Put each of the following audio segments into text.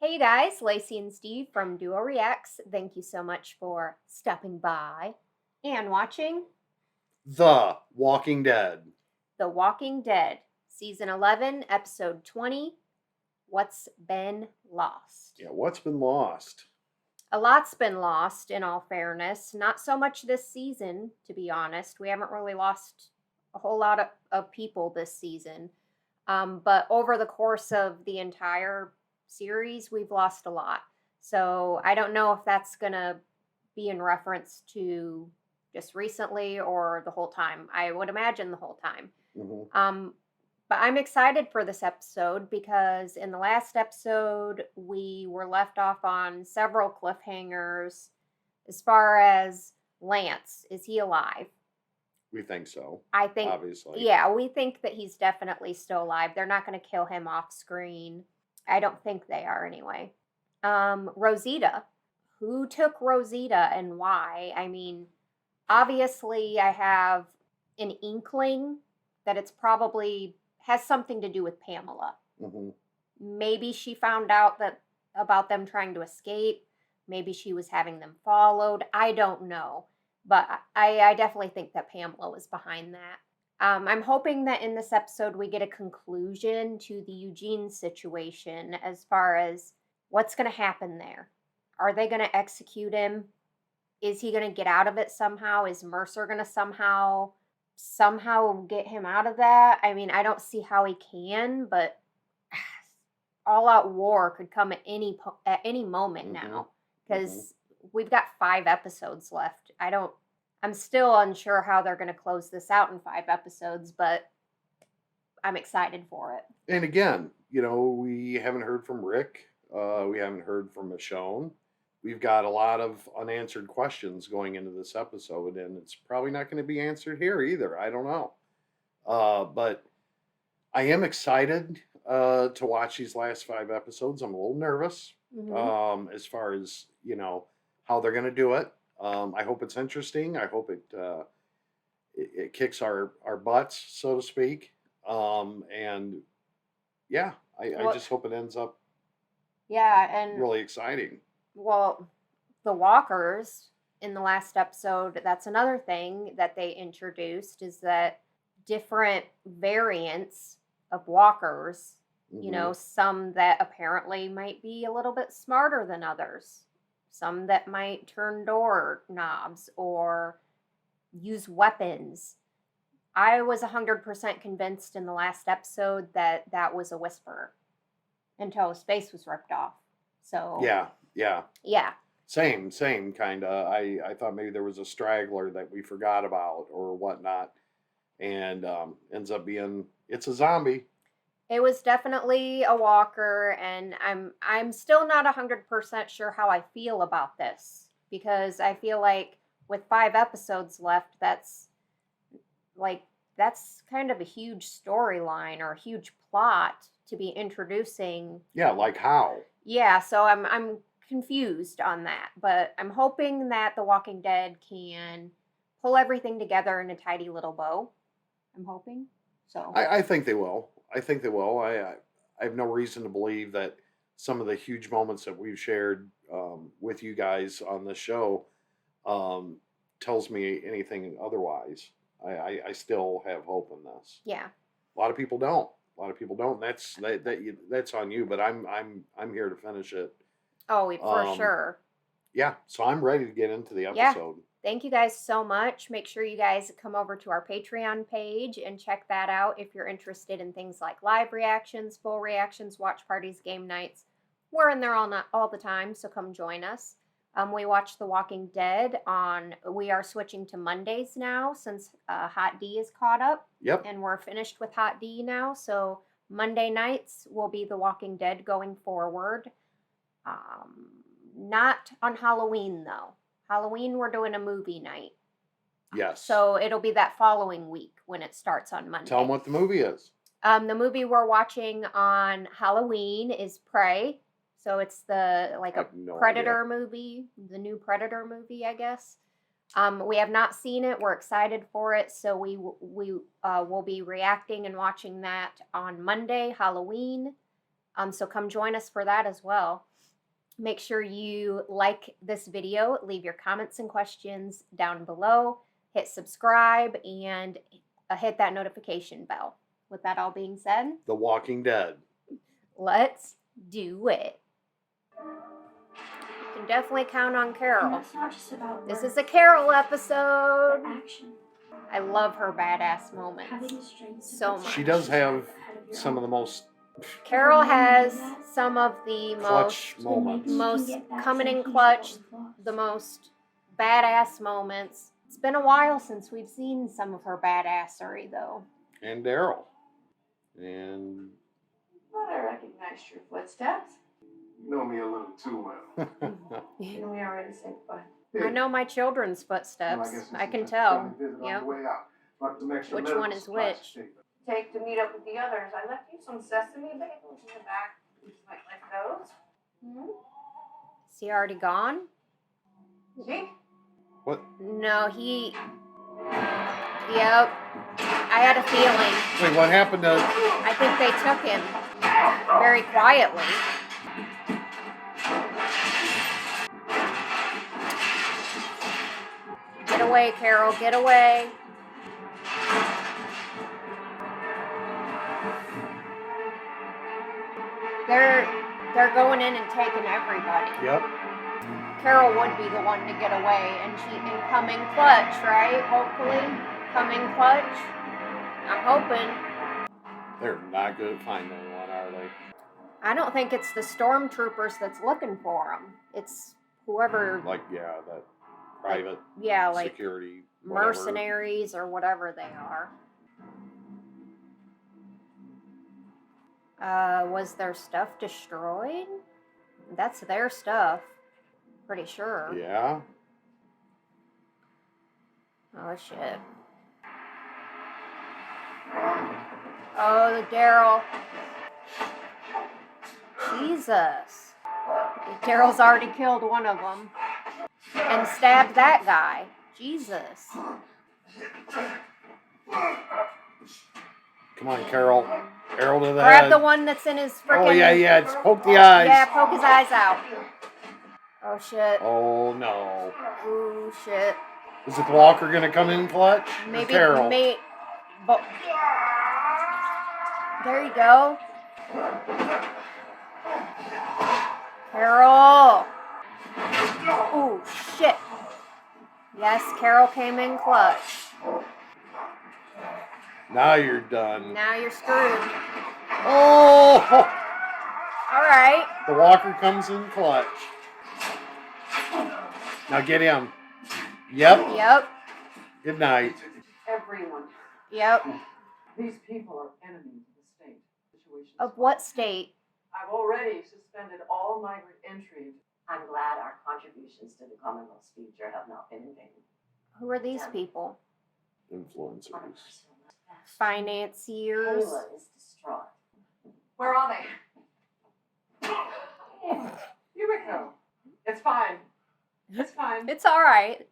Hey guys, Lacey and Steve from Duo Reacts. Thank you so much for stopping by and watching The Walking Dead. The Walking Dead, Season 11, Episode 20, What's Been Lost. Yeah, what's been lost? A lot's been lost, in all fairness. Not so much this season, to be honest. We haven't really lost a whole lot of people this season. But over the course of the entire series, we've lost a lot. So I don't know if that's going to be in reference to just recently or the whole time. I would imagine the whole time. Mm-hmm. But I'm excited for this episode because in the last episode, we were left off on several cliffhangers as far as Lance. Is he alive? We think so. I think, obviously. yeah, we think that he's definitely still alive. They're not going to kill him off screen. I don't think they are anyway. Rosita. Who took Rosita and why? I mean, obviously, I have an inkling that it's probably has something to do with Pamela. Mm-hmm. Maybe she found out that about them trying to escape. Maybe she was having them followed. I don't know. But I definitely think that Pamela was behind that. I'm hoping that in this episode we get a conclusion to the Eugene situation as far as what's going to happen there. Are they going to execute him? Is he going to get out of it somehow? Is Mercer going to somehow get him out of that? I mean, I don't see how he can, but all-out war could come at any moment now because we've got 5 episodes left. I'm still unsure how they're going to close this out in 5 episodes, but I'm excited for it. And again, we haven't heard from Rick. We haven't heard from Michonne. We've got a lot of unanswered questions going into this episode, and it's probably not going to be answered here either. I don't know. But I am excited to watch these last 5 episodes. I'm a little nervous as far as, how they're going to do it. I hope it's interesting. I hope it kicks our butts, so to speak. And yeah, I just hope it ends up and really exciting. Well, the walkers in the last episode, that's another thing that they introduced is that different variants of walkers, some that apparently might be a little bit smarter than others. Some that might turn door knobs or use weapons. I was 100% convinced in the last episode that was a whisperer until his face was ripped off. So yeah. Same kind of. I thought maybe there was a straggler that we forgot about or whatnot, and ends up being it's a zombie. It was definitely a walker, and I'm still not 100% sure how I feel about this because I feel like with 5 episodes left, that's kind of a huge storyline or a huge plot to be introducing. Yeah, like how? Yeah, so I'm confused on that, but I'm hoping that The Walking Dead can pull everything together in a tidy little bow. I'm hoping. So I think they will. I think they will. I have no reason to believe that some of the huge moments that we've shared with you guys on this show tells me anything otherwise. I still have hope in this. Yeah. A lot of people don't. That's on you. But I'm here to finish it. Oh, for sure. Yeah. So I'm ready to get into the episode. Yeah. Thank you guys so much. Make sure you guys come over to our Patreon page and check that out if you're interested in things like live reactions, full reactions, watch parties, game nights. We're in there all the time, so come join us. We watch The Walking Dead we are switching to Mondays now since Hot D is caught up. Yep. And we're finished with Hot D now, so Monday nights will be The Walking Dead going forward. Not on Halloween, though. Halloween, we're doing a movie night. Yes. So it'll be that following week when it starts on Monday. Tell them what the movie is. The movie we're watching on Halloween is Prey. So it's the Predator movie, the new Predator movie, I guess. We have not seen it. We're excited for it. So we will be reacting and watching that on Monday, Halloween. So come join us for that as well. Make sure you like this video, leave your comments and questions down below, hit subscribe, and hit that notification bell. With that all being said, The Walking Dead. let's do it. You can definitely count on Carol. It's not just about This work, is a Carol episode. but action. I love her badass moments. Having the strength to So put much. She does have ahead of your some of the own. most Carol has some of the clutch most moments. Maybe you can most get back coming some in peace clutch, about your flaws. the most badass moments. It's been a while since we've seen some of her badassery, though. And Daryl. And Thought I recognized your footsteps. You know me a little too well. Didn't we already say goodbye? I know my children's footsteps. Well, I can it's a tell. family visit on Yep. the way out. Brought some extra Which medical one is supplies which? to take. Take to meet up with the others. I left you some sesame bagels in the back. You just might like those. Is he already gone? See? what? No, he. Yep. I had a feeling. Wait, what happened to? I think they took him very quietly. Get away, Carol. Get away. They're going in and taking everybody. Yep. Carol would be the one to get away, and she can come in clutch, right? Hopefully, come in clutch. I'm hoping. They're not good at finding anyone, are they? I don't think it's the stormtroopers that's looking for them. It's whoever, Like, yeah, that private yeah, like security whatever. mercenaries or whatever they are. Was their stuff destroyed? That's their stuff. Pretty sure. Yeah. Oh, shit. Oh, the Daryl. Jesus. Daryl's already killed one of them. And stabbed that guy. Jesus. Come on, Carol. Arrow to the Grab head. the one that's in his freaking... Oh, yeah, it's poke the eyes. Yeah, poke his eyes out. Oh, shit. Oh, no. Ooh, shit. Is it the Walker going to come in clutch? Or Maybe, Carol? but there you go. Carol. Ooh, shit. Yes, Carol came in clutch. Now you're done. Now you're screwed. Oh! All right. The Walker comes in clutch. Now get him. Yep. Yep. Good night. Everyone. Yep. These people are enemies of the state. Situation Of what state? I've already suspended all migrant entry. I'm glad our contributions to the Commonwealth's future have not been in vain. Who are these people? On a Influencers. personal level, Financiers. Kayla is distraught. Where are they? Yumiko. It's fine. It's fine. It's all right.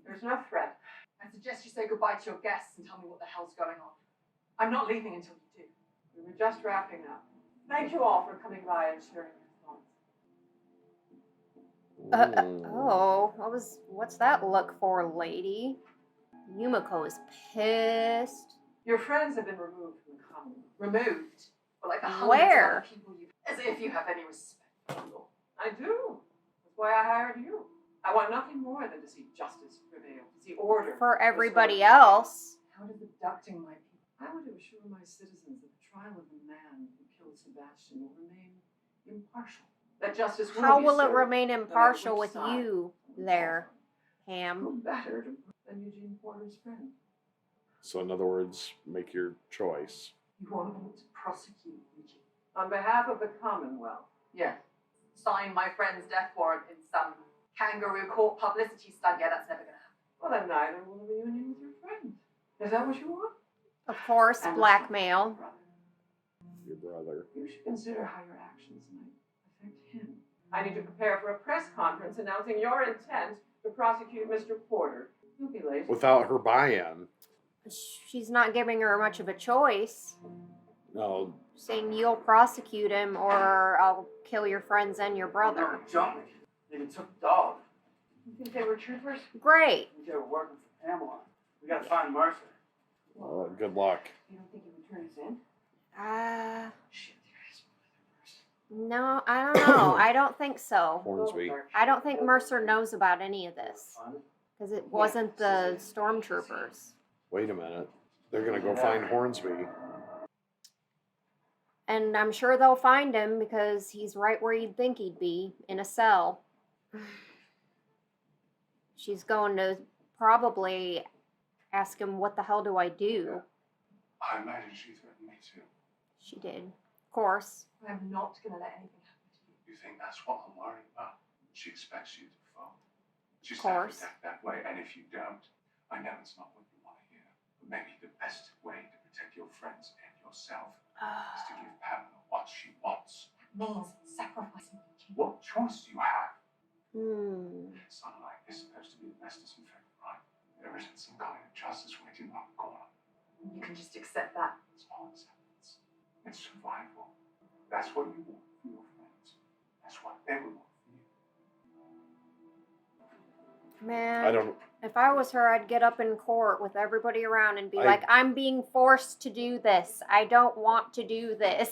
There's no threat. I suggest you say goodbye to your guests and tell me what the hell's going on. I'm not leaving until you do. We were just wrapping up. Thank you all for coming by and sharing your thoughts. Oh, what's that look for, lady? Yumiko is pissed. Your friends have been removed from the Commonwealth. Removed? For like the hundreds Where? of other people you... As if you have any respect for the law. I do. That's why I hired you. I want nothing more than to see justice prevail, to see order. For everybody restored. else. How does abducting my people? I want to assure my citizens that the trial of the man who killed Sebastian will remain impartial. That justice will How be will it served, remain no matter impartial which with side. you there, Ham? Who better than Eugene Porter's friend? So, in other words, make your choice. You want me to prosecute Eugene? On behalf of the Commonwealth, yes. Sign my friend's death warrant in some kangaroo court publicity stunt. Yeah, that's never gonna happen. Well, then neither will a reunion with your friend. Is that what you want? Of course, And blackmail. Your brother. You should consider how your actions might affect him. I need to prepare for a press conference announcing your intent to prosecute Mr. Porter. You'll be late. Without her buy-in. She's not giving her much of a choice. No, saying you'll prosecute him or I'll kill your friends and your brother. Jumped me. They even took the dog. You think they were troopers? Great. I think they were working for Pamela. We gotta find Mercer. good luck. You don't think he would turn us in? Shit, No, I don't know. I don't think so. Hornsby. I don't think Mercer knows about any of this. Because it wasn't the stormtroopers. Wait a minute. They're going to go find Hornsby. And I'm sure they'll find him because he's right where you'd think he'd be, in a cell. She's going to probably ask him, what the hell do I do? I imagine she threatened me too. She did. Of course. I'm not going to let anything happen to you. You think that's what I'm worried about? She expects you to fall. She's Of course. to act that way, and if you don't, I know it's not what you want to hear. But maybe the best way to protect your friends and yourself is to give Pamela what she wants. Means sacrificing Eugene. What choice do you have? Hmm. Sunlight is supposed to be the best disinfectant, right? There isn't some kind of justice waiting around the corner. You can just accept that. It's not acceptance. It's survival. That's what you want for your friends. That's what they would want for you. Man. I don't. If I was her, I'd get up in court with everybody around and be I- like, I'm being forced to do this. I don't want to do this.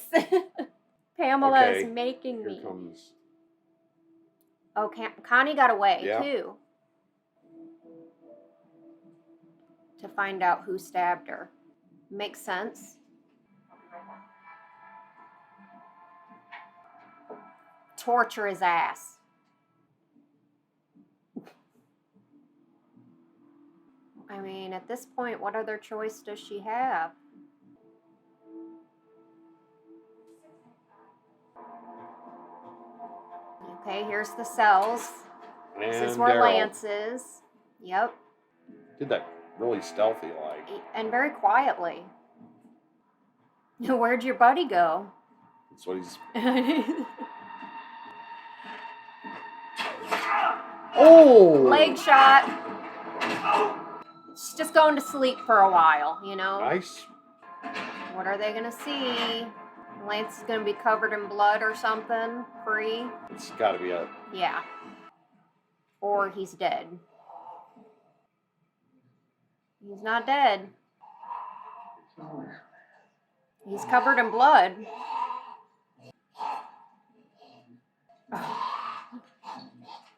Pamela Okay, is making Here me. comes. Oh, Connie got away, Yeah. too. To find out who stabbed her. Makes sense. Torture his ass. I mean, at this point, what other choice does she have? Okay, here's the cells. And This is where Daryl. Lance is. Yep. Did that really stealthy like. And very quietly. Where'd your buddy go? That's what he's. Oh! Leg shot. She's just going to sleep for a while, you know? Nice. What are they gonna see? Lance is gonna be covered in blood or something. Free. It's got to be a. Yeah. Or he's dead. He's not dead. He's covered in blood.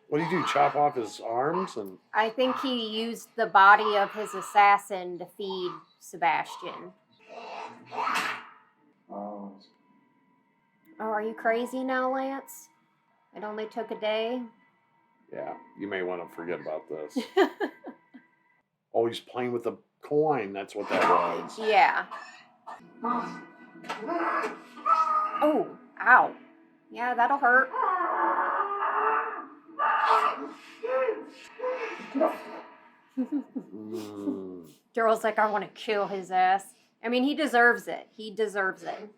What do you do? Chop off his arms and. I think he used the body of his assassin to feed Sebastian. Oh, Oh, are you crazy now, Lance? It only took a day. Yeah, you may want to forget about this. Oh, he's playing with the coin. That's what that was. Yeah. Oh, ow. Yeah, that'll hurt. Mm. Daryl's like, I want to kill his ass. I mean, he deserves it. He deserves it.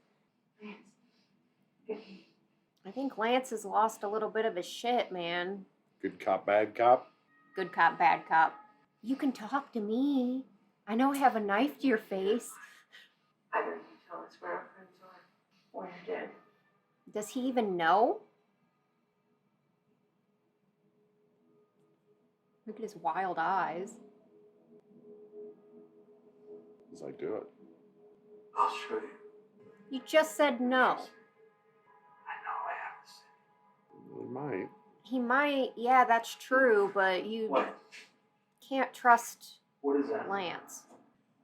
I think Lance has lost a little bit of his shit, man. Good cop, bad cop. Good cop, bad cop. You can talk to me. I know I have a knife to your face. I don't need to tell us where our friends are. Or you're dead. Does he even know? Look at his wild eyes. He's like, do it. I'll show you. You just said no. I know I have to say. He might. He might, yeah, that's true, but you What? can't trust What is that? Lance.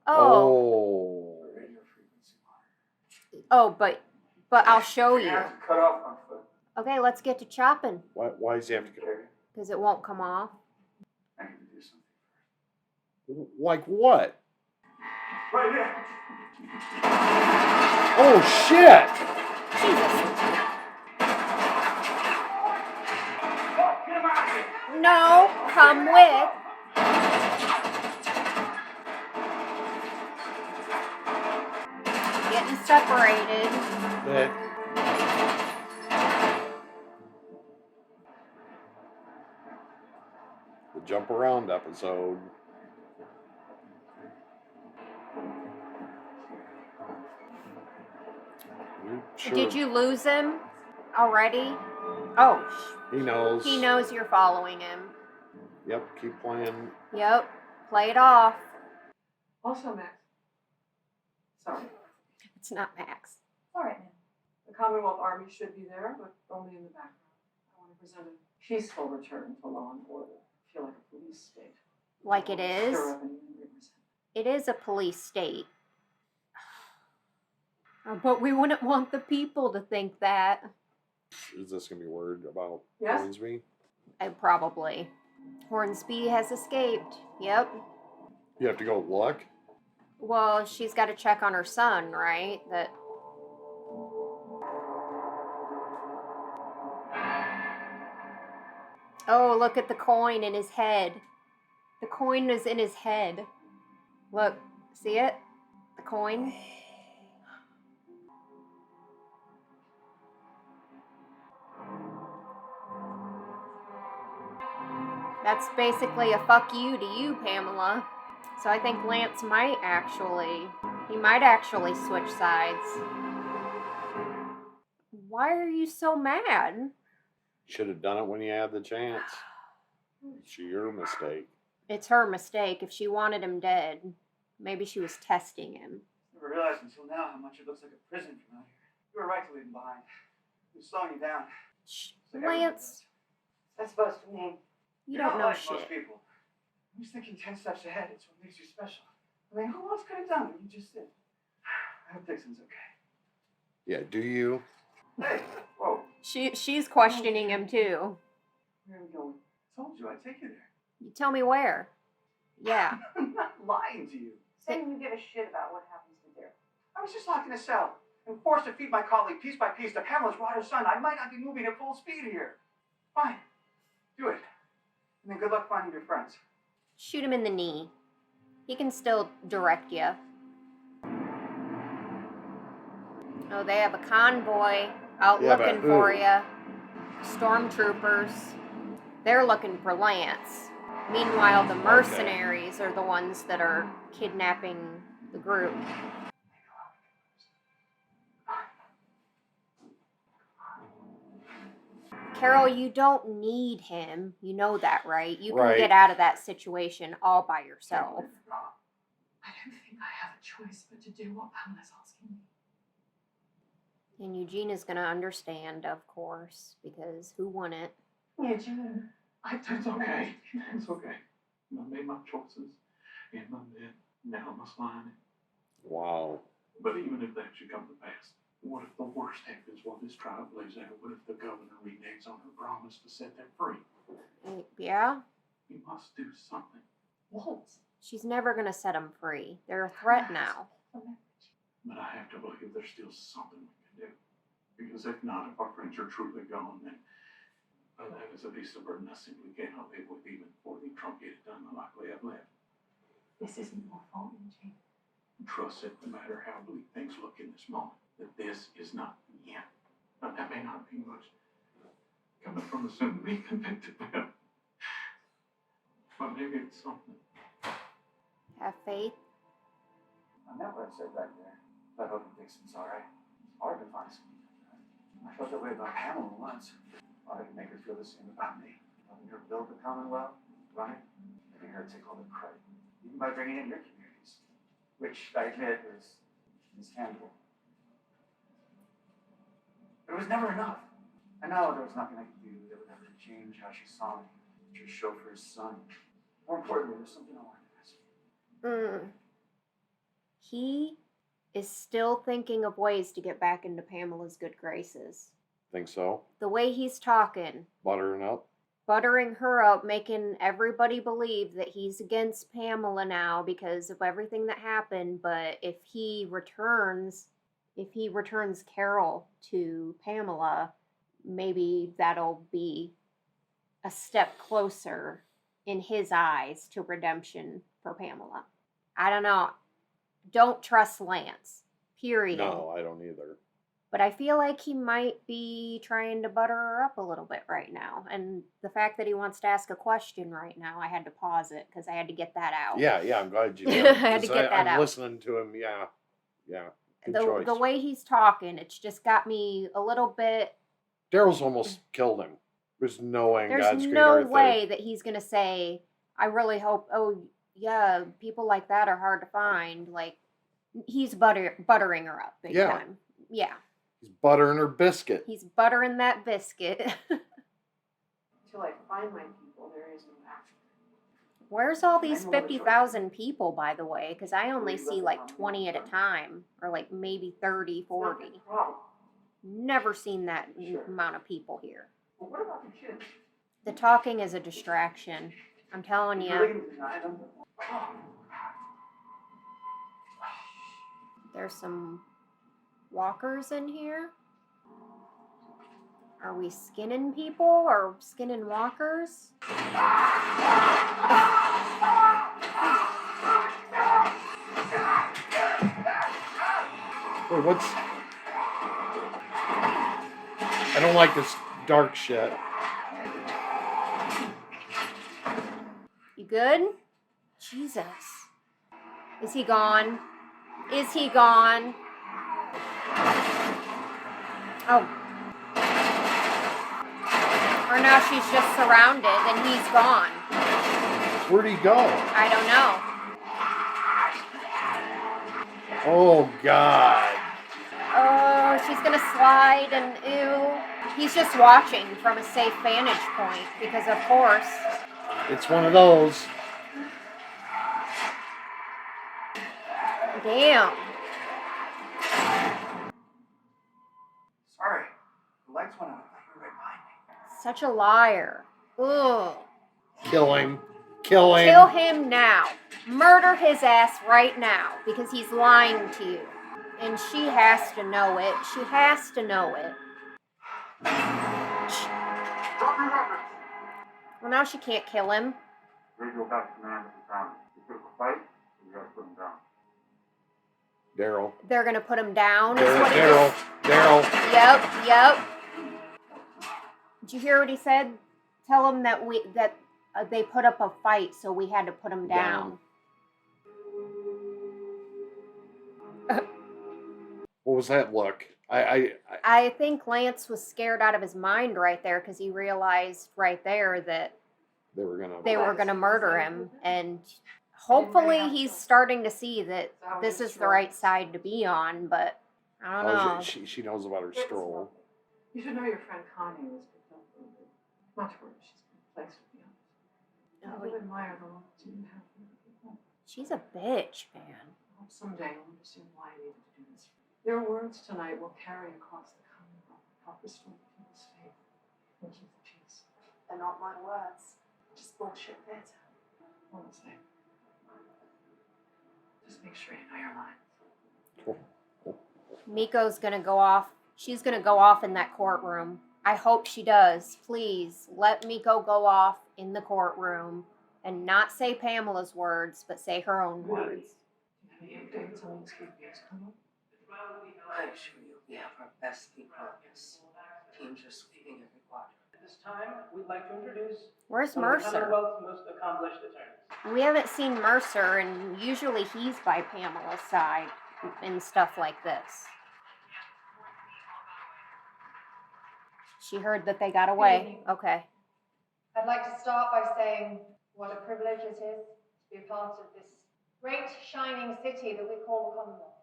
Oh, Radio frequency line. oh, but I'll show You you. have to cut off my foot. Okay, let's get to chopping, Why does he have to go? Okay? because it won't come off. I need to do something. Like what? Right there. Oh, shit! Jesus. Get him out of here. No, come with. Getting separated. The jump around episode. Sure. Did you lose him already? Oh, He knows. he knows you're following him. Yep, keep playing. Yep, play it off. Also, Max. Sorry. It's not Max. All right, man. The Commonwealth Army should be there, but only in the background. I want to present a peaceful return to law and order. I feel like a police state. Like it is? Stir up any angry resentment. It is a police state. But we wouldn't want the people to think that. Is this going to be word about Yes? Hornsby? Probably. Hornsby has escaped. Yep. You have to go look? Well, she's got to check on her son, right? That. Oh, look at the coin in his head. The coin is in his head. Look, see it? The coin. That's basically a fuck you to you, Pamela. So I think Lance might actually switch sides. Why are you so mad? Should have done it when you had the chance. It's your mistake. It's her mistake. If she wanted him dead, maybe she was testing him. Never realized until now how much it looks like a prison from out here. You were right to leave him behind. He was slowing you down. Shh, It's like everyone Lance, does. What's that supposed to mean? you You're don't not know like shit. most people. Who's thinking 10 steps ahead? It's what makes you special. I mean, who else could have done what you just did? I hope Dixon's okay. Yeah, do you? Hey, whoa. She's questioning him too. Where are we going? I told you I'd take you there. You tell me where. Yeah. I'm not lying to you. Saying you give a shit about what happens to Daryl. I was just locked in a cell and forced to feed my colleague piece by piece to Pamela's water son. I might not be moving at full speed here. Fine. Do it. And then good luck finding your friends. Shoot him in the knee. He can still direct you. Oh, they have a convoy out Yeah, but looking who? for you. Stormtroopers. They're looking for Lance. Meanwhile, the mercenaries are the ones that are kidnapping the group. Carol, you don't need him. You know that, right? You can Right. get out of that situation all by yourself. I don't think I have a choice but to do what Pamela's asking me. And Eugene is going to understand, of course, because who wouldn't? Eugene, It's okay. It's okay. I made my choices and I'm dead. Now I must line it. Wow. But even if that should come to pass, what if the worst happens while this trial plays out? What if the governor reneges on her promise to set them free? Yeah? You must do something. what? She's never going to set him free. They're a threat now. But I have to believe there's still something we can do. Because if not, if our friends are truly gone, then that is a beast of burden I simply cannot live with even before the truncated done the likely I've left. This isn't your fault, Eugene. Trust it, no matter how bleak things look in this moment, that this is not the end. Now, that may not be much coming from the soon-to-be convicted man. But maybe it's something. Have faith. I meant what I said back there. But I hope Dixon's alright. It's hard to find someone like that. I felt that way about Pamela once. I could make her feel the same about me. Letting her build the Commonwealth, run it, letting her take all the credit. Even by bringing in your communities. Which, I admit, was mishandled. But it was never enough. I know there was nothing I could do that would ever change how she saw me. Just show for his son. More importantly, there's something I wanted to ask you. He is still thinking of ways to get back into Pamela's good graces. Think so? The way he's talking, Buttering up? buttering her up, making everybody believe that he's against Pamela now because of everything that happened. But if he returns Carol to Pamela, maybe that'll be a step closer in his eyes to redemption for Pamela. I don't know. Don't trust Lance. Period. No, I don't either. But I feel like he might be trying to butter her up a little bit right now. And the fact that he wants to ask a question right now, I had to pause it because I had to get that out. Yeah, I'm glad you did. I had to 'Cause get that I'm out. listening to him, yeah. Good the choice. way he's talking, it's just got me a little bit. Daryl's almost killed him. There's no way in There's God's green no earth way that he's gonna say, "I really hope." Oh yeah, people like that are hard to find. Like he's buttering her up big Yeah. time. Yeah, he's buttering her biscuit. he's buttering that biscuit. Until I find my people, there is no action. Where's all these I know the 50,000 people, by the way? Because I only see like 20 at a time, or like maybe 30, 40. It's not the problem. Never seen that Sure. amount of people here. But what about the kids? The talking is a distraction. I'm telling You you. really gonna deny them? Oh, There's some walkers in here. Are we skinning people or skinning walkers? Wait, what's... I don't like this dark shit. You good? Jesus. Is he gone? Is he gone? Oh. Or now she's just surrounded and he's gone. Where'd he go? I don't know. Oh, God. Oh, she's gonna slide and ew. He's just watching from a safe vantage point because, of course. It's one of those. Damn. sorry. The lights went out. You were right behind me. Such a liar. Ugh. Kill him. Kill him. Kill him now. Murder his ass right now because he's lying to you. And she has to know it. She has to know it. Drop your weapons. Well, now she can't kill him. Radio back to command if you found him. If you a fight, you gotta put him down. Daryl. They're gonna put him down. Is what he Daryl. just- Daryl. Yep. Did you hear what he said? Tell him that they put up a fight, so we had to put him down. What was that look? I I think Lance was scared out of his mind right there because he realized right there that they were gonna. they were going to murder him. And hopefully he's starting to see that this is the right side to be on, but I don't know. She knows about her stroll. You should know your friend Connie was picked up a little bit. Much worse. She's been placed with the others. I do admire the love you have for other people. She's a bitch, man. I hope someday you'll understand why I needed to do this. Your words tonight will carry across the Commonwealth, help restore people's faith, and keep the peace. They're not my words. Just bullshit theater. All the same. Just make sure you know your lines. Miko's going to go off. She's going to go off in that courtroom. I hope she does. Please let Miko go off in the courtroom and not say Pamela's words, but say her own words. Do you have any updates on this case coming? I assure you, we have our best people on this. Teams are sweeping every quadrant. At this time, we'd like to introduce Where's one of the Mercer? Commonwealth's most accomplished attorneys. We haven't seen Mercer, and usually he's by Pamela's side and stuff like this. She heard that they got away. Okay. I'd like to start by saying what a privilege it is to be a part of this great shining city that we call the Commonwealth.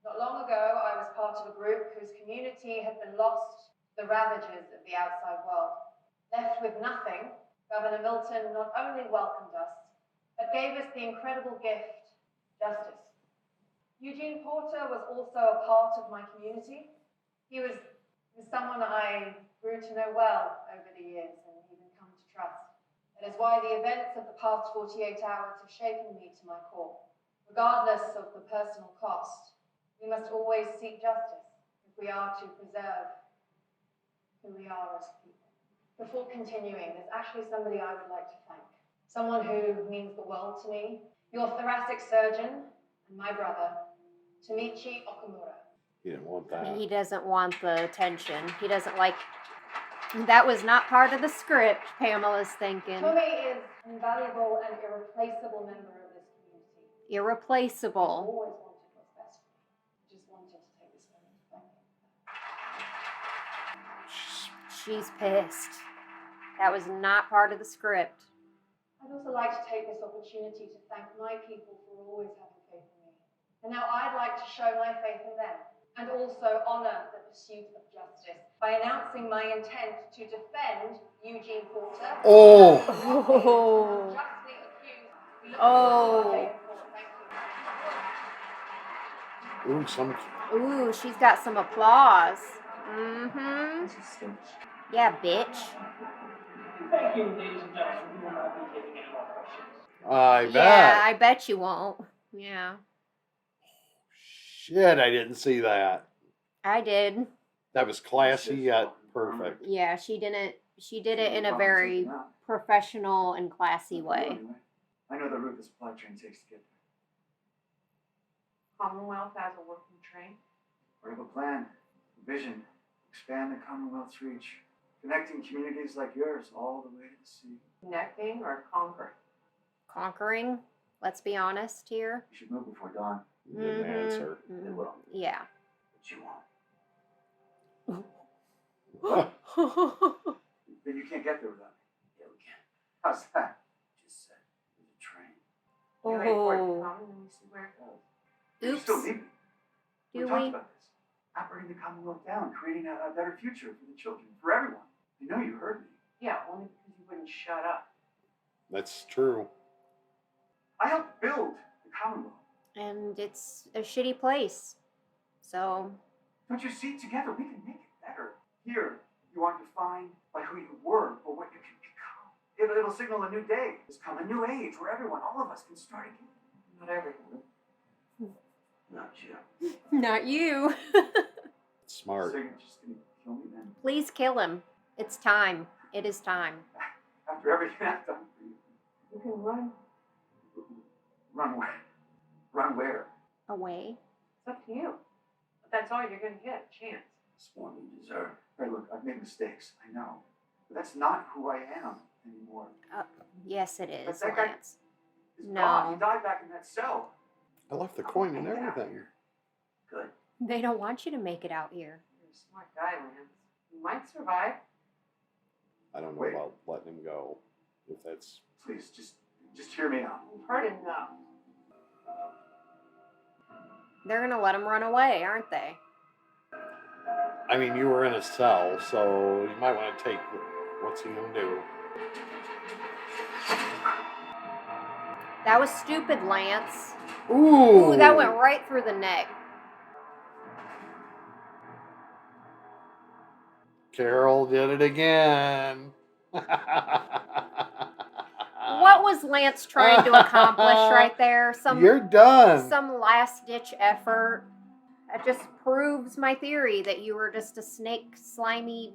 Not long ago, I was part of a group whose community had been lost to the ravages of the outside world. Left with nothing, Governor Milton not only welcomed us, but gave us the incredible gift, justice. Eugene Porter was also a part of my community. He was someone I grew to know well over the years and even come to trust. That is why the events of the past 48 hours have shaken me to my core. Regardless of the personal cost, we must always seek justice if we are to preserve who we are as people. Before continuing, there's actually somebody I would like to thank. Someone who means the world to me. Your thoracic surgeon and my brother, Tomichi Okamura. He didn't want that. He doesn't want the attention. He doesn't like... That was not part of the script, Pamela's thinking. Tommy is an invaluable and irreplaceable member of this community. Irreplaceable. Always wanted what's best for me. Just wanted She's pissed. That was not part of the script. I'd also like to take this opportunity to thank my people for always having faith in me. And now I'd like to show my faith in them, and also honor the pursuit of justice by announcing my intent to defend Eugene Porter. Oh. Unjustly accused. We look forward to our day in court. Thank you. Ooh, some. Ooh, she's got some applause. Mm-hmm. Yeah, bitch. Thank you, ladies and gentlemen. We will not be taking any more questions. I bet. Yeah, I bet you won't. Yeah. Shit, I didn't see that. I did. That was classy yet perfect. Yeah, she did it in a very professional and classy way. I know the route the supply train takes to get there. Commonwealth has a working train. We have a plan, a vision, expand the Commonwealth's reach, connecting communities like yours all the way to the sea. Connecting or conquering? Conquering, let's be honest here. You should move before dawn. Didn't answer. They will. Yeah. But you won't. Then you can't get there without me. Yeah, we can. How's that? Just said, there's a train. You wait for it to Oh. come and then we see where it goes. You still need me. Do We talked we? about this. Operating the Commonwealth down, creating a better future for the children, for everyone. I know you heard me. Yeah, only because you wouldn't shut up. That's true. I helped build the Commonwealth. And it's a shitty place. So, Don't you see? Together we can make it better. Here, you aren't defined by who you were, but what you can become. It'll signal a new day. There's come a new age where everyone, all of us, can start again. Not everyone. Not you. not you. Smart. So you're just gonna kill me then? Please kill him. It's time. It is time. After everything I've done for you. You can run. Run where? Run where? Away. It's up to you. But that's all you're going to get, a chance. It's more than you deserve. Hey, look, I've made mistakes. I know. But that's not who I am anymore. Yes, it is, That guy- Lance. He's No. gone. He died back in that cell. I left the coin and everything. Good. They don't want you to make it out here. You're a smart guy, Lance. You might survive. I don't know Wait. about letting him go. If that's. Please, just hear me out. You've heard enough. They're gonna let him run away, aren't they? I mean, you were in a cell, so you might want to take. What's he gonna do? That was stupid, Lance. Ooh! Ooh, that went right through the neck. Carol did it again. What was Lance trying to accomplish right there? You're done. Some last-ditch effort. It just proves my theory that you were just a snake, slimy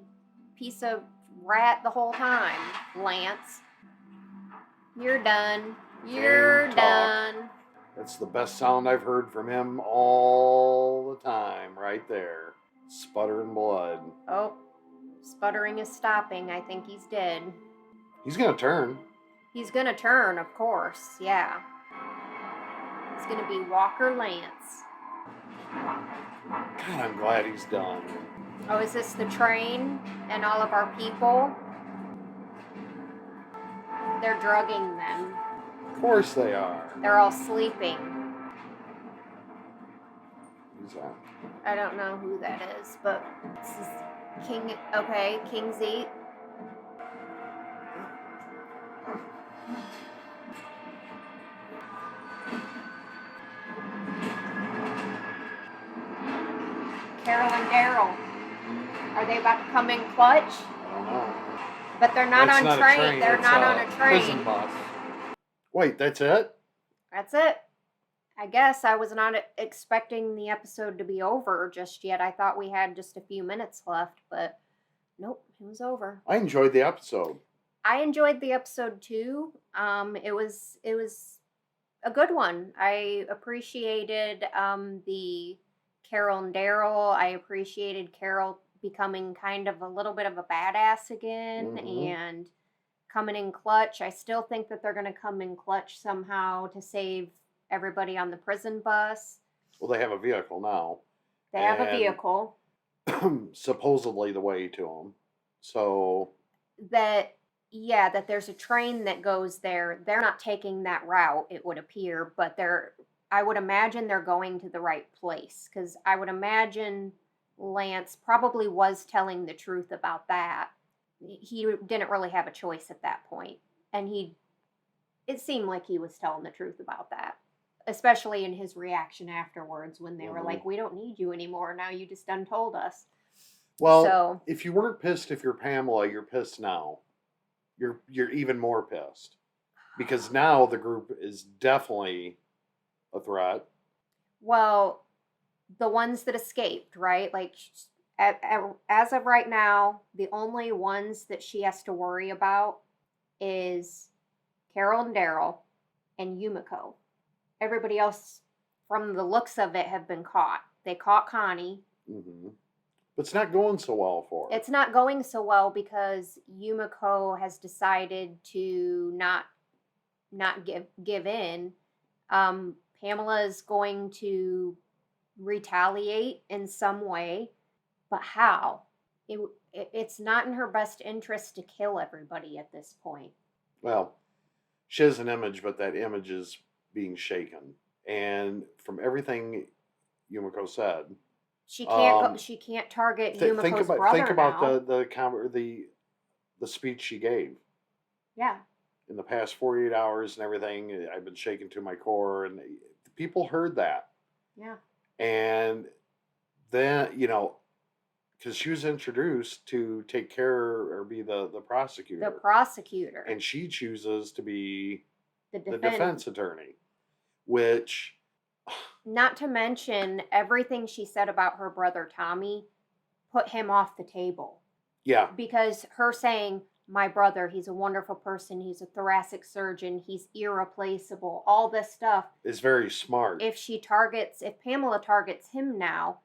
piece of rat the whole time, Lance. You're done. You're Game talk. done. That's the best sound I've heard from him all the time, right there. Sputtering blood. Oh, sputtering is stopping. I think he's dead. He's gonna turn. He's gonna turn, of course. Yeah. He's gonna be Walker Lance. God, I'm glad he's done. Oh, is this the train and all of our people? They're drugging them. Of course they are. They're all sleeping. Who's that? I don't know who that is, but this is King. Okay, King's Eat. Carol and Daryl. Are they about to come in clutch? I don't know. But they're not That's on not train. a train. They're It's not on a Prison train. bus. Wait, that's it? That's it. I guess I was not expecting the episode to be over just yet. I thought we had just a few minutes left, but nope, it was over. I enjoyed the episode. I enjoyed the episode too. It was a good one. I appreciated the Carol and Daryl. I appreciated Carol becoming kind of a little bit of a badass again and coming in clutch. I still think that they're going to come in clutch somehow to save everybody on the prison bus. Well, they have a vehicle now. They have a And- vehicle. Supposedly the way to them. So that there's a train that goes there. They're not taking that route, it would appear, but I would imagine they're going to the right place, because I would imagine Lance probably was telling the truth about that. He didn't really have a choice at that point, and it seemed like he was telling the truth about that, especially in his reaction afterwards when they were like, "We don't need you anymore. Now you just done told us." well, So if you weren't pissed if you're Pamela, you're pissed now. You're even more pissed because now the group is definitely a threat. well, the ones that escaped, right? Like, as of right now, the only ones that she has to worry about is Carol and Daryl and Yumiko. Everybody else, from the looks of it, have been caught. They caught Connie. Mm-hmm. But it's not going so well for her. It's not going so well because Yumiko has decided to not give in. Pamela is going to retaliate in some way, but how? It's not in her best interest to kill everybody at this point. Well, she has an image, but that image is being shaken. And from everything Yumiko said, She can't she can't target Yumiko's brother think about now. the speech she gave. Yeah. In the past 48 hours and everything, I've been shaken to my core, and people heard that. Yeah. And then, because she was introduced to take care or be the prosecutor. The prosecutor. And she chooses to be the defense attorney, which... Not to mention, everything she said about her brother Tommy put him off the table. Yeah. Because her saying, "My brother, he's a wonderful person, he's a thoracic surgeon, he's irreplaceable," all this stuff is very smart. If Pamela targets him now,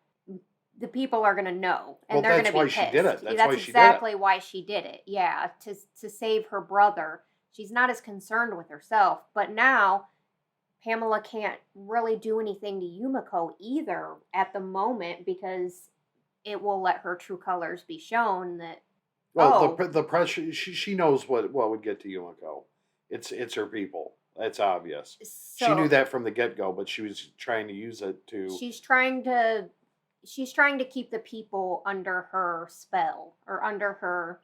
the people are going to know, and they're going to be pissed. That's why she did it. That's exactly why she did it. Yeah, to save her brother. She's not as concerned with herself, but now Pamela can't really do anything to Yumiko either at the moment, because it will let her true colors be shown that. Well, the pressure, she knows what would get to Yumiko. It's her people. That's obvious. So, she knew that from the get-go, but she was trying to use it to... She's trying to keep the people under her spell, or under her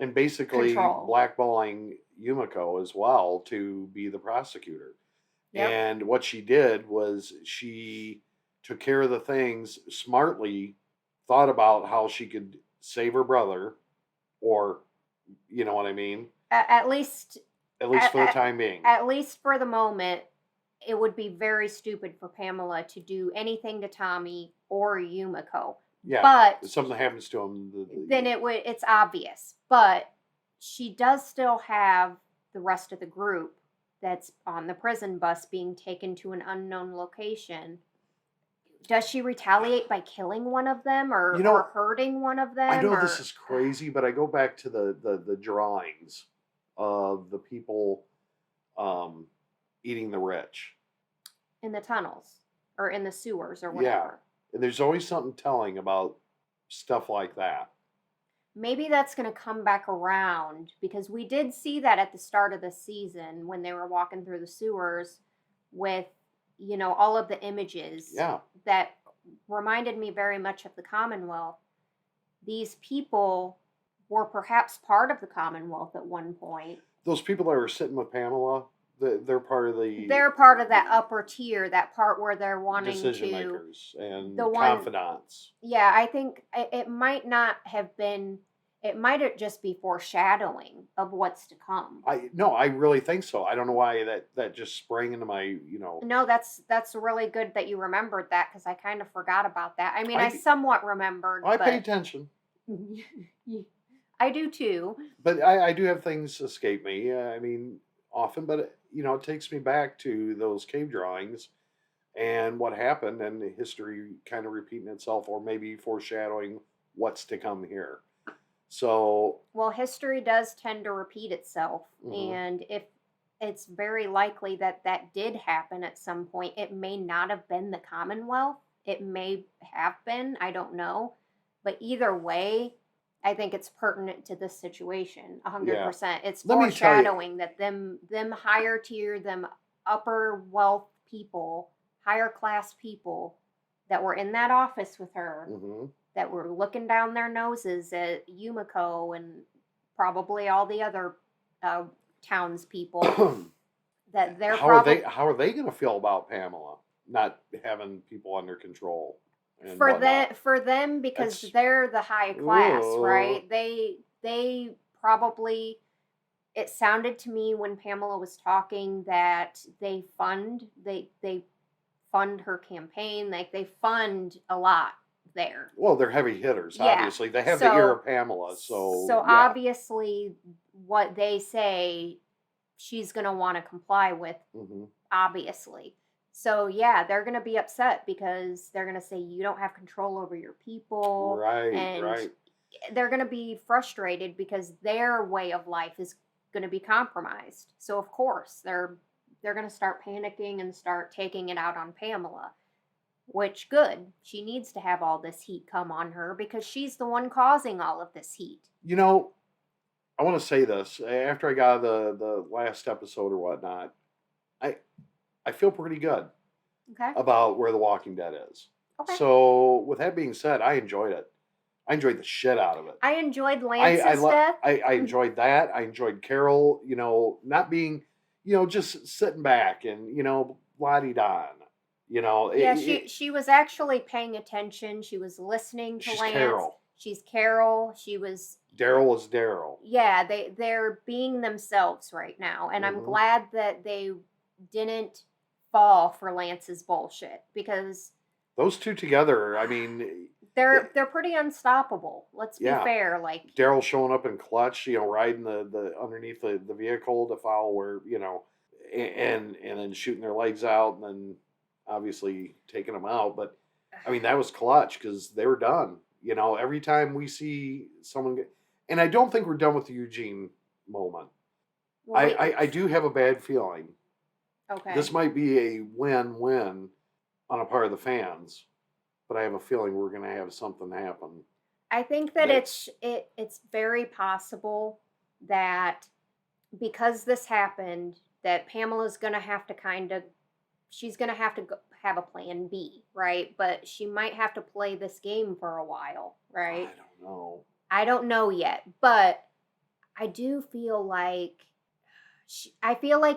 and basically control. Blackballing Yumiko as well to be the prosecutor. Yep. And what she did was she took care of the things smartly, thought about how she could save her brother, or, you know what I mean? At least for the time being. At least for the moment, it would be very stupid for Pamela to do anything to Tommy or Yumiko. Yeah, but if something happens to him, then it's obvious. But she does still have the rest of the group that's on the prison bus being taken to an unknown location. Does she retaliate by killing one of them or hurting one of them? I know this is crazy, but I go back to the drawings of the people eating the rich. In the tunnels or in the sewers or whatever. Yeah, and there's always something telling about stuff like that. Maybe that's going to come back around, because we did see that at the start of the season when they were walking through the sewers with, all of the images that reminded me very much of the Commonwealth. These people were perhaps part of the Commonwealth at one point. Those people that were sitting with Pamela, they're part of the... They're part of that upper tier, that part where they're wanting decision makers and confidants. Yeah, I think it might not have been... It might just be foreshadowing of what's to come. I really think so. I don't know why that just sprang into my, No, that's really good that you remembered that, because I kind of forgot about that. I mean, I somewhat remembered. I pay attention. I do too. But I do have things escape me. I mean, often, but it takes me back to those cave drawings and what happened, and the history kind of repeating itself, or maybe foreshadowing what's to come here. So, well, history does tend to repeat itself, and if it's very likely that did happen at some point, it may not have been the Commonwealth. It may have been, I don't know. But either way, I think it's pertinent to this situation, 100%. It's Let me tell you- foreshadowing that them higher tier, them upper wealth people, higher class people that were in that office with her, Mhm. that were looking down their noses at Yumiko and probably all the other townspeople, that they're How are they going to feel about Pamela not having people under control? And whatnot? for them because That's- they're the high class, Ooh. right? They probably, it sounded to me when Pamela was talking that they fund her campaign, like they fund a lot there. Well, they're heavy hitters, Yeah. obviously. They have the ear of Pamela, so yeah. Obviously what they say she's going to want to comply with, Mhm. obviously. So yeah, they're going to be upset because they're going to say you don't have control over your people. Right, and right. they're going to be frustrated because their way of life is going to be compromised. So of course, they're going to start panicking and start taking it out on Pamela. Which, good. She needs to have all this heat come on her because she's the one causing all of this heat. You know, I want to say this. After I got the last episode or whatnot, I feel pretty good Okay. about where The Walking Dead is. Okay. So, with that being said, I enjoyed it. I enjoyed the shit out of it. I enjoyed Lance's death. I enjoyed that. I enjoyed Carol, not being, just sitting back and, la-di-da. Yeah, she was actually paying attention. She was listening to She's Lance. Carol. She's Carol. She was. Daryl is Daryl. Yeah, they're being themselves right now, and I'm Mhm. glad that they didn't fall for Lance's bullshit because Those two together, I mean, they're pretty unstoppable. Let's be Yeah. fair. Like Daryl showing up in clutch, riding the underneath the vehicle to follow where, and then shooting their legs out and then obviously taking them out. But I mean, that was clutch because they were done. Every time we see someone get, and I don't think we're done with the Eugene moment. well, I do have a bad feeling. okay. This might be a win-win on a part of the fans, but I have a feeling we're going to have something happen. I think that That's- it's very possible that because this happened, that Pamela's going to have to she's going to have to have a plan B, right? But she might have to play this game for a while, right? I don't know. I don't know yet, but I do feel like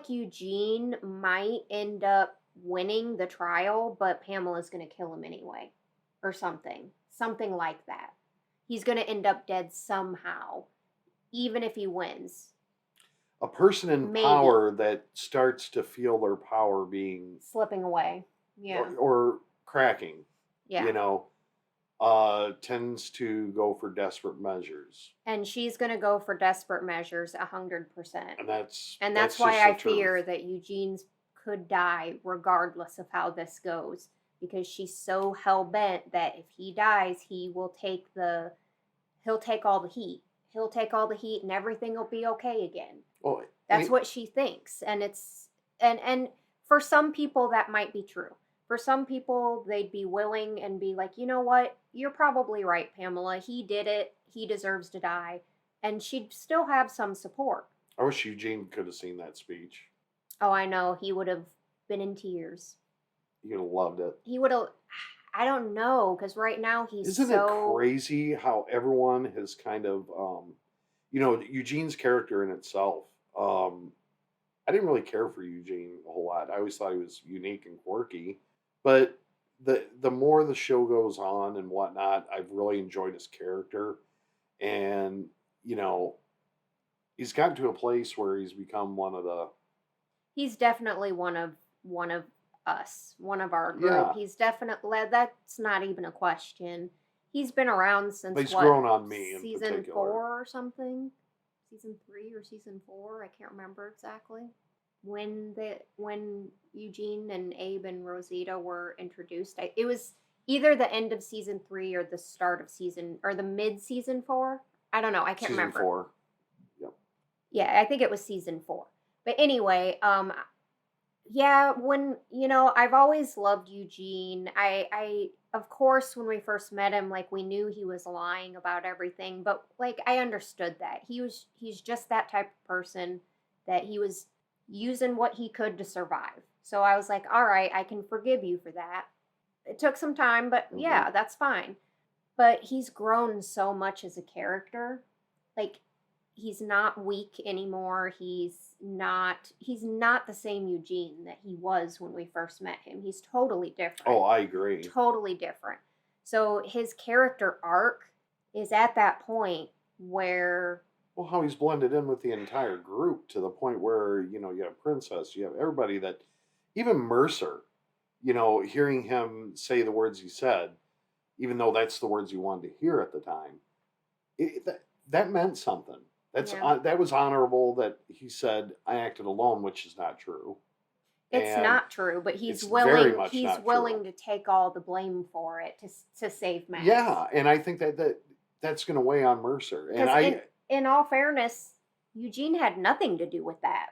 Eugene might end up winning the trial, but Pamela's going to kill him anyway, or something like that. He's going to end up dead somehow, even if he wins. A person in Maybe. power that starts to feel their power being Slipping away. Yeah. or cracking, Yeah. Tends to go for desperate measures, And she's going to go for desperate measures 100%. and that's why just I the truth. fear that Eugene's could die regardless of how this goes, because she's so hell-bent that if he dies, he'll take all the heat. He'll take all the heat and everything will be okay again. Well, That's what she thinks. And it's and for some people that might be true. For some people they'd be willing and be like, "You know what? You're probably right, Pamela. He did it. He deserves to die." And she'd still have some support. I wish Eugene could have seen that speech. Oh, I know. He would have been in tears. He would have loved it. He would have. I don't know, because right now Isn't it crazy how everyone has kind of, Eugene's character in itself. I didn't really care for Eugene a whole lot. I always thought he was unique and quirky. But the more the show goes on and whatnot, I've really enjoyed his character. And, he's gotten to a place where he's become one of the... He's definitely one of us, one of our group. Yeah. He's definitely, that's not even a question. He's been around since But he's grown on me in season particular. 4 or something, season 3 or season 4. I can't remember exactly when Eugene and Abe and Rosita were introduced. It was either the end of season 3 or the start of the mid season 4. I don't know. I can't remember. Season 4. Yep. Yeah, I think it was season 4. But anyway, yeah, when, I've always loved Eugene. of course, when we first met him, like, we knew he was lying about everything, but, like, I understood that. He's just that type of person that he was using what he could to survive. So I was like, all right, I can forgive you for that. It took some time, but yeah, that's fine. But he's grown so much as a character. Like, he's not weak anymore. He's not the same Eugene that he was when we first met him. He's totally different. Oh, I agree. Totally different. So his character arc is at that point where... Well, how he's blended in with the entire group to the point where, you know, you have Princess, you have everybody that, even Mercer, you know, hearing him say the words he said, even though that's the words you wanted to hear at the time, that meant something. That was honorable that he said, I acted alone, which is not true. It's not true, but he's very willing. much He's not willing true. to take all the blame for it to save Max. Yeah, and I think that's going to weigh on Mercer. And in all fairness, Eugene had nothing to do with that.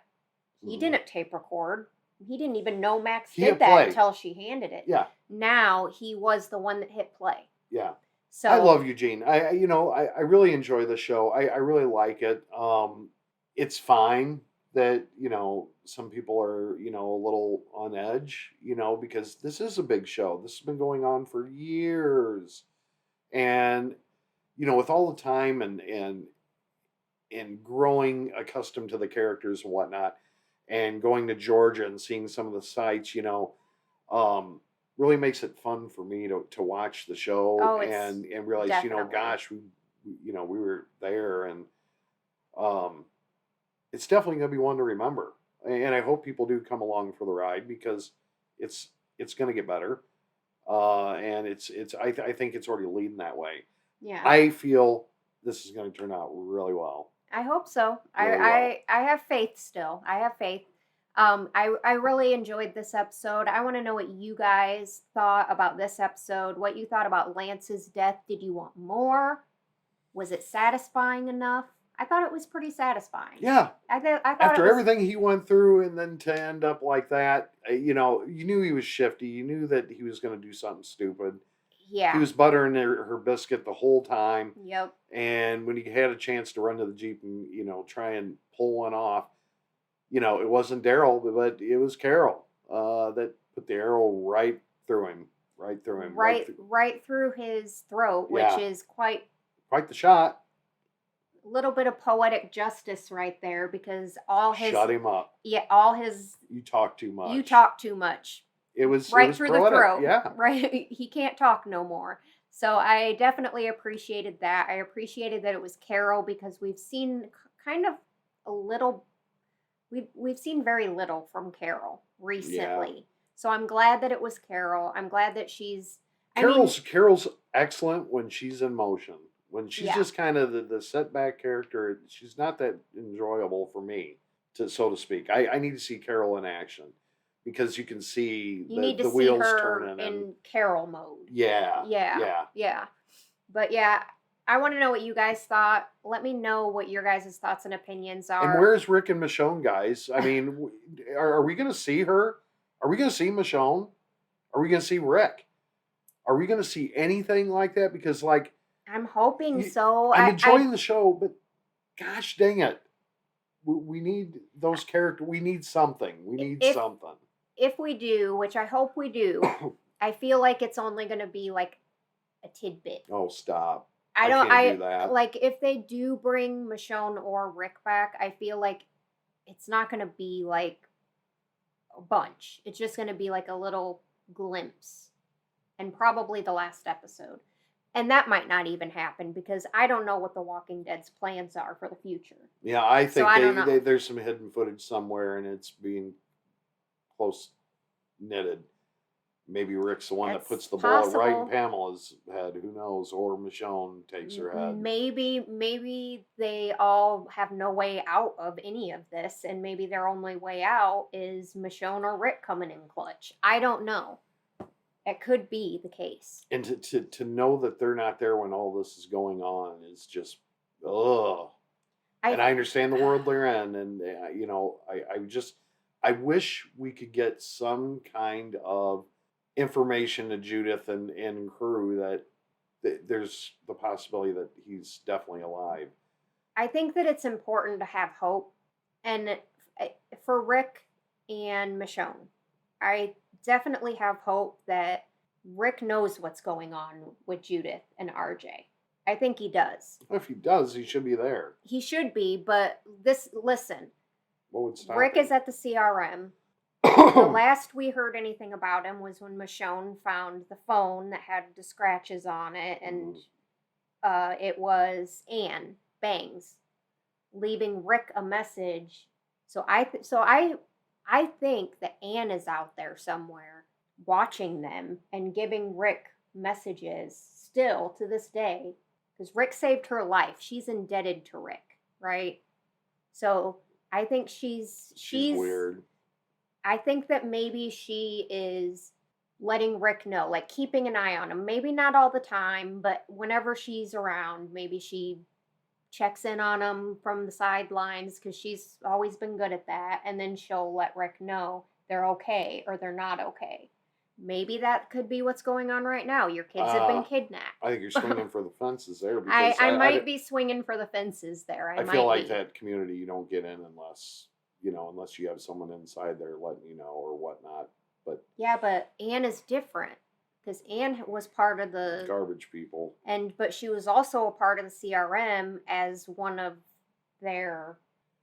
He didn't tape record. He didn't even know Max did that until she handed it. Yeah. Now he was the one that hit play. Yeah. So I love Eugene. I really enjoy the show. I really like it. It's fine that, you know, some people are, you know, a little on edge, you know, because this is a big show. This has been going on for years. And, you know, with all the time and growing accustomed to the characters and whatnot, and going to Georgia and seeing some of the sites, you know, really makes it fun for me to watch the show and realize, definitely. you know, gosh, we were there, and it's definitely going to be one to remember. And I hope people do come along for the ride, because it's going to get better. And I think it's already leading that way. Yeah. I feel this is going to turn out really well. I hope so. Really well. I have faith still. I have faith. I really enjoyed this episode. I want to know what you guys thought about this episode, what you thought about Lance's death. Did you want more? Was it satisfying enough? I thought it was pretty satisfying. Yeah. I thought After it was, everything he went through, and then to end up like that, you know, you knew he was shifty. You knew that he was going to do something stupid. Yeah. He was buttering her biscuit the whole time. Yep. And when he had a chance to run to the Jeep and, you know, try and pull one off, you know, it wasn't Daryl, but it was Carol that put the arrow right through him. Right through his throat, Yeah. which is quite the shot. a little bit of poetic justice right there, because all his... Shut him up. Yeah, all his... You talk too much. You talk too much. It was right it was through poetic. the throat. Yeah. Right. He can't talk no more. So I definitely appreciated that. I appreciated that it was Carol, because we've seen kind of a little... We've seen very little from Carol recently. Yeah. So I'm glad that it was Carol. I'm glad that she's... Carol's excellent when she's in motion. When she's Yeah. just kind of the setback character, she's not that enjoyable for me, so to speak. I need to see Carol in action, because you can see You need to the see wheels her turning. in Carol mode. Yeah. But yeah, I want to know what you guys thought. Let me know what your guys' thoughts and opinions are. And where's Rick and Michonne, guys? I mean, are we going to see her? Are we going to see Michonne? Are we going to see Rick? Are we going to see anything like that? Because, like, I'm hoping so. I'm enjoying the show, but gosh dang it. We need those characters. We need something. We need something. If we do, which I hope we do, I feel like it's only going to be like a tidbit. Oh, stop. I can't do that. Like, if they do bring Michonne or Rick back, I feel like it's not going to be like a bunch. It's just going to be like a little glimpse, and probably the last episode. And that might not even happen, because I don't know what The Walking Dead's plans are for the future. Yeah, I think I don't know. there's some hidden footage somewhere, and it's being close knitted. Maybe Rick's the one that puts the bullet right in Pamela's head. Who knows? Or Michonne takes her head. Maybe they all have no way out of any of this, and maybe their only way out is Michonne or Rick coming in clutch. I don't know. It could be the case. And to know that they're not there when all this is going on is just, ugh. And I understand the world they're in, and you know, I wish we could get some kind of information to Judith and crew that there's the possibility that he's definitely alive. I think that it's important to have hope. And for Rick and Michonne, I definitely have hope that Rick knows what's going on with Judith and RJ. I think he does. If he does, he should be there. He should be, but listen, What would stop Rick him? is at the CRM. The last we heard anything about him was when Michonne found the phone that had the scratches on it, and it was Anne Bangs leaving Rick a message. So I think that Anne is out there somewhere watching them and giving Rick messages still to this day, because Rick saved her life. She's indebted to Rick, right? So I think she's weird. I think that maybe she is letting Rick know, like keeping an eye on him. Maybe not all the time, but whenever she's around, maybe she checks in on him from the sidelines, because she's always been good at that. And then she'll let Rick know they're okay or they're not okay. Maybe that could be what's going on right now. Your kids have been kidnapped. I think you're swinging for the fences there. Because I might be swinging for the fences there. I feel like that community you don't get in unless you have someone inside there letting you know or whatnot. But yeah, but Anne is different, because Anne was part of the garbage people, but she was also a part of the CRM as one of their,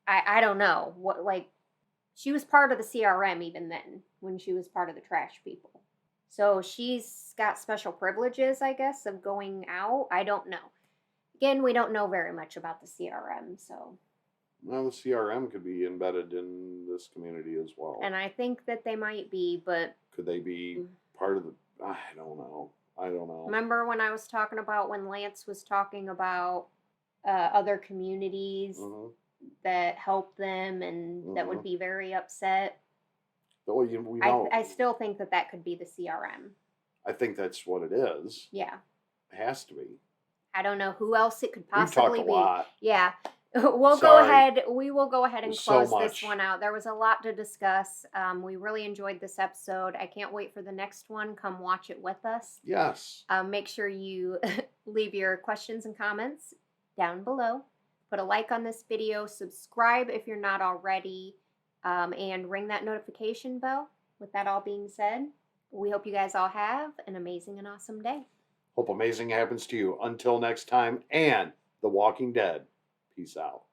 I don't know what, like, she was part of the CRM even then when she was part of the trash people. So she's got special privileges, I guess, of going out. I don't know. Again, we don't know very much about the CRM, so. Well, the CRM could be embedded in this community as well. And I think that they might be, but. Could they be part of the, I don't know. Remember when I was talking about when Lance was talking about other communities that help them and that would be very upset? Well, we know. I still think that could be the CRM. I think that's what it is. Yeah. It has to be. I don't know who else it could possibly be. We've talked a lot. Yeah. We will go ahead and close this one out. There was a lot to discuss. We really enjoyed this episode. I can't wait for the next one. Come watch it with us. Yes. Make sure you leave your questions and comments down below. Put a like on this video. Subscribe if you're not already. And ring that notification bell. With that all being said, we hope you guys all have an amazing and awesome day. Hope amazing happens to you. Until next time, and The Walking Dead. Peace out.